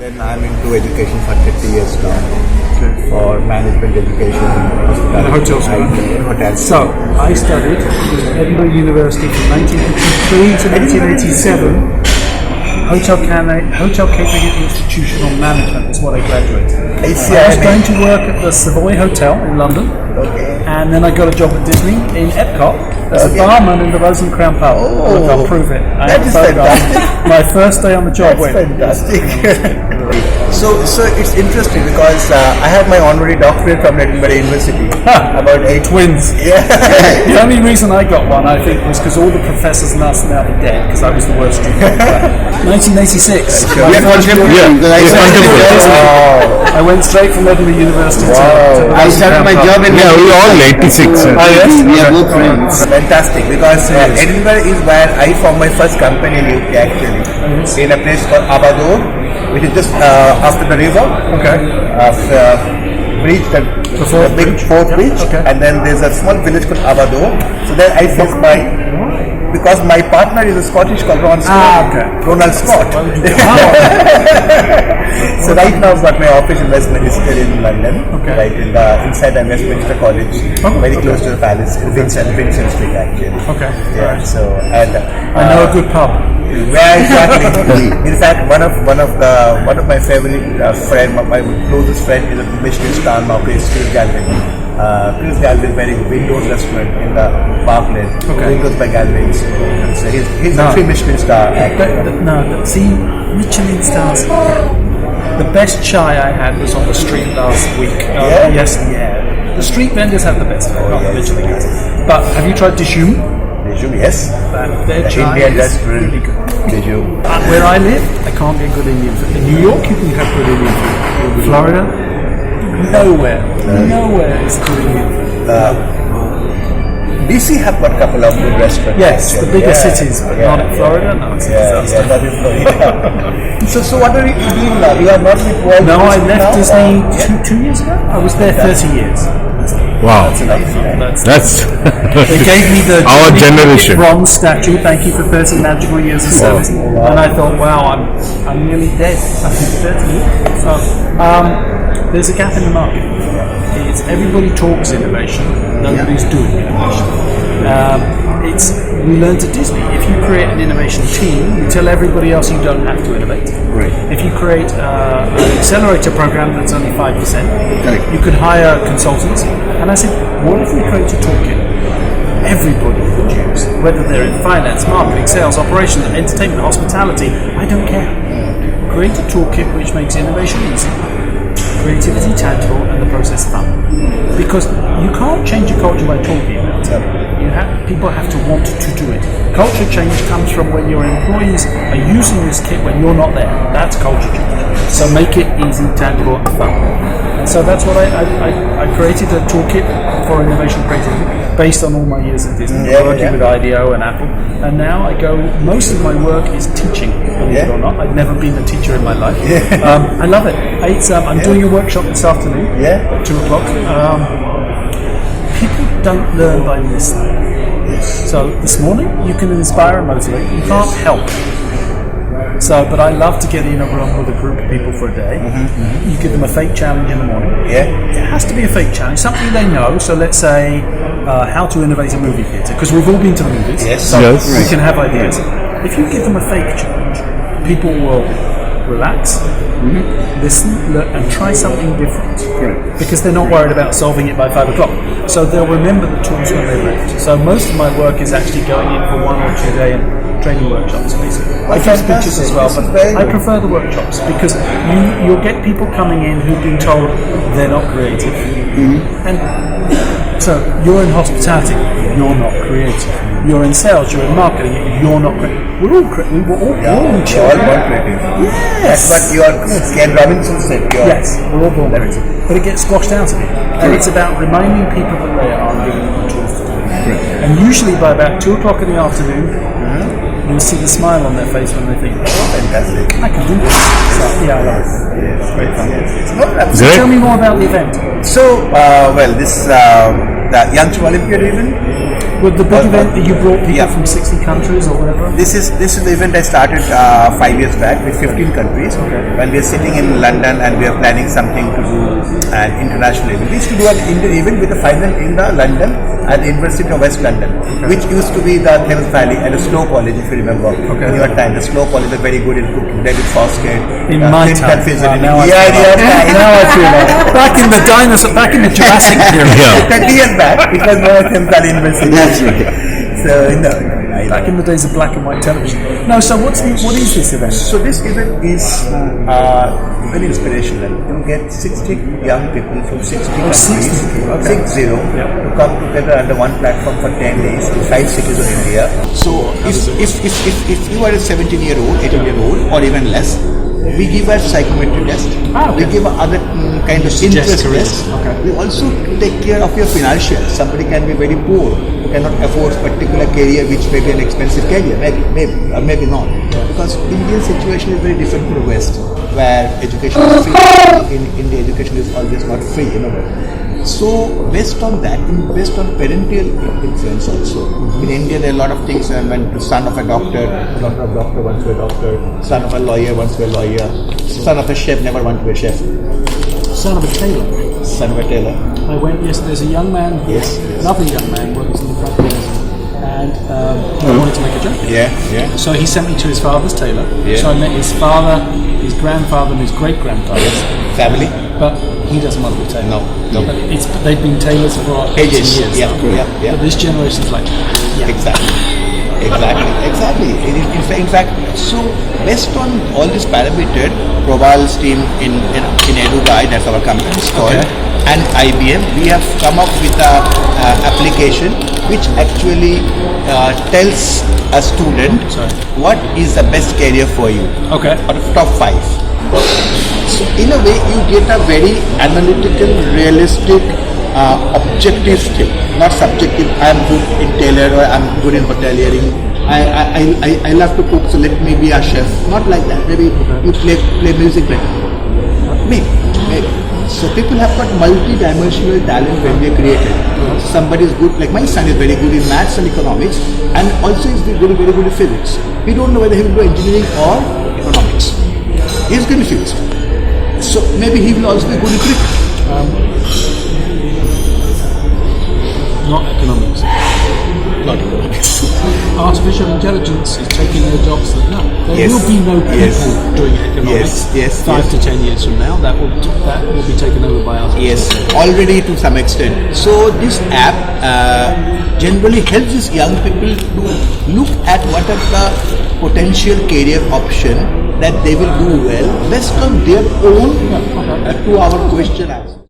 Then I'm into education for 30 years now. For management education in hotels. Hotels. So I studied at Edinburgh University from 1983 to 1987. Hotel catering and institutional management is what I graduated. I was going to work at the Savoy Hotel in London, and then I got a job at Disney in Epcot as a barman in the Rose and Crown Pub. I can't prove it. That is fantastic. My first day on the job. That's fantastic. So it's interesting because I have my honorary doctorate from Edinburgh University. About 8 twins. Yeah. The only reason I got one, I think, was because all the professors and us now are dead because I was the worst student. 1986. I went straight from Edinburgh University to I started my job in. Yeah, we all 86. Yes, we are both friends. Fantastic, because Edinburgh is where I formed my first company in UK actually. In a place called Abado, which is just after the river. Bridge, the big fourth bridge, and then there's a small village called Abado. So there I fixed because my partner is a Scottish called Ronald Scott. So right now I've got my office in Westminster in London, right in inside the Westminster College, very close to the palace, in Vincent Street actually. Yeah. So and I know a good pub. Yeah, exactly. In fact, one of my favorite friend, my closest friend, is a Michelin star now, Chris Galvin. Chris Galvin, very good Windows restaurant in the Parkland. Windows by Galvin. So he's a 3 Michelin star. See, Michelin stars. The best chai I had was on the street last week. The street vendors have the best, not the Michelin guys. But have you tried Dishoom? Yes. Their chai Indian is restaurant. really good. Where I live, I can't get good Indian food. In New York, you can have good Indian food. Florida, nowhere is good Indian food. DC have got a couple of good restaurants. Yes, the bigger cities, but not in Florida. No, it's a disaster. That is Florida. So what are you doing now? You are not with Walt? No, I left Disney 2 years ago. I was there 30 years. Wow. That's they gave me the our generation bronze statue. Thank you for 30 magical years of service. And I thought, wow, I'm nearly dead. After 30 years. So there's a gap in the market. Everybody talks innovation. Nobody's doing innovation. We learned at Disney. If you create an innovation team, you tell everybody else you don't have to innovate. If you create an accelerator program that's only 5%, you could hire consultants. And I said, what if we create a toolkit everybody would use, whether they're in finance, marketing, sales, operations, entertainment, hospitality, I don't care. Create a toolkit which makes innovation easy, creativity tangible, and the process fun. Because you can't change a culture by talking about it. People have to want to do it. Culture change comes from when your employees are using this kit when you're not there. That's culture change. So make it easy, tangible, and fun. And so that's what I created a toolkit for innovation creativity based on all my years at Disney, working with IDEO and Apple. And now most of my work is teaching, believe it or not. I've never been a teacher in my life. I love it. I'm doing a workshop this afternoon at 2 o'clock. People don't learn by listening. So this morning, you can inspire and motivate. You can't help. But I love to get in a room with a group of people for a day. You give them a fake challenge in the morning. It has to be a fake challenge, something they know. So let's say how to innovate a movie theatre, because we've all been to the movies. We can have ideas. If you give them a fake challenge, people will relax, listen, look, and try something different. Because they're not worried about solving it by 5 o'clock. So they'll remember the tools when they left. So most of my work is actually going in for 1 or 2 day and training workshops, basically. I give speeches as well, but I prefer the workshops because you'll get people coming in who've been told they're not creative. And so you're in hospitality, you're not creative. You're in sales, you're in marketing, you're not creative. We're all creative. We're all born creative. Yes. But Ken Robinson said we're all born creative. But it gets squashed out of you. And it's about reminding people that they are and giving them the tools to do it. And usually by about 2 o'clock in the afternoon, you'll see the smile on their face when they think, fantastic, I can do this. So, I love it. It's great fun. So tell me more about the event. So, this the Youngster Olympiad event. With the big event that you brought people Yeah. from 60 countries or whatever? This is the event I started 5 years back with 15 countries. When we are sitting in London and we are planning something to do an international event. We used to do an Indian event with the final in the London at the University of West London, which used to be the Thames Valley and the Slow College, if you remember. In your time, the Slow College was very good in cooking. David Foskett, In my time. Now I feel like back in the dinosaur, back in the Jurassic period. Yeah. 30 years back, it was more Thames Valley University. That's right. So, Back in the days of black and white television. No, so what is this event? So this event is very inspirational. You get 60 young people from 60 countries, 60, to come together under one platform for 10 days in 5 cities of India. So if you are a 17-year-old, 18-year-old, or even less, we give a psychometric test. We give other kind of interest test. We also take care of your financials. Somebody can be very poor, who cannot afford particular career, which may be an expensive career, maybe or maybe not. Because Indian situation is very different to the West, where education is free. In India, education is always not free, So based on that, based on parental influence also. In India, there are a lot of things. When the son of a doctor, daughter of a doctor wants to be a doctor, son of a lawyer wants to be a lawyer, son of a chef never wants to be a chef, Son of a tailor. son of a tailor. I went yesterday. There's a young man, Yes. another young man works in the factory, and I wanted to make a joke. Yeah. So he sent me to his father's tailor. Yeah. So I met his father, his grandfather, and his great grandfather. Family? But he doesn't want to be a tailor. No. But they've been tailors for Ages. years. Yeah. But this generation's like, Exactly. In fact, so based on all these parameters, Proval's team in EduGuy, that's our company is called, and IBM, we have come up with a application which actually tells a student what is the best career for you. Okay. Or top 5. So in a way, you get a very analytical, realistic, objective skill, not subjective. I am good in tailor or I am good in hoteliering. I love to cook, so let me be a chef. Not like that. Maybe you play music better. Maybe. So people have got multi-dimensional talent when they are created. Somebody is good, like my son is very good in maths and economics, and also is very good in physics. We don't know whether he will do engineering or economics. He is confused. So maybe he will also be good in cricket. not economics. Not economics. Artificial intelligence is taking their jobs. There will be no people doing economics. 5 to 10 years from now, that will be taken over by artificial intelligence. Already to some extent. So this app generally helps these young people to look at what are the potential career option that they will do well based on their own 2-hour question answer.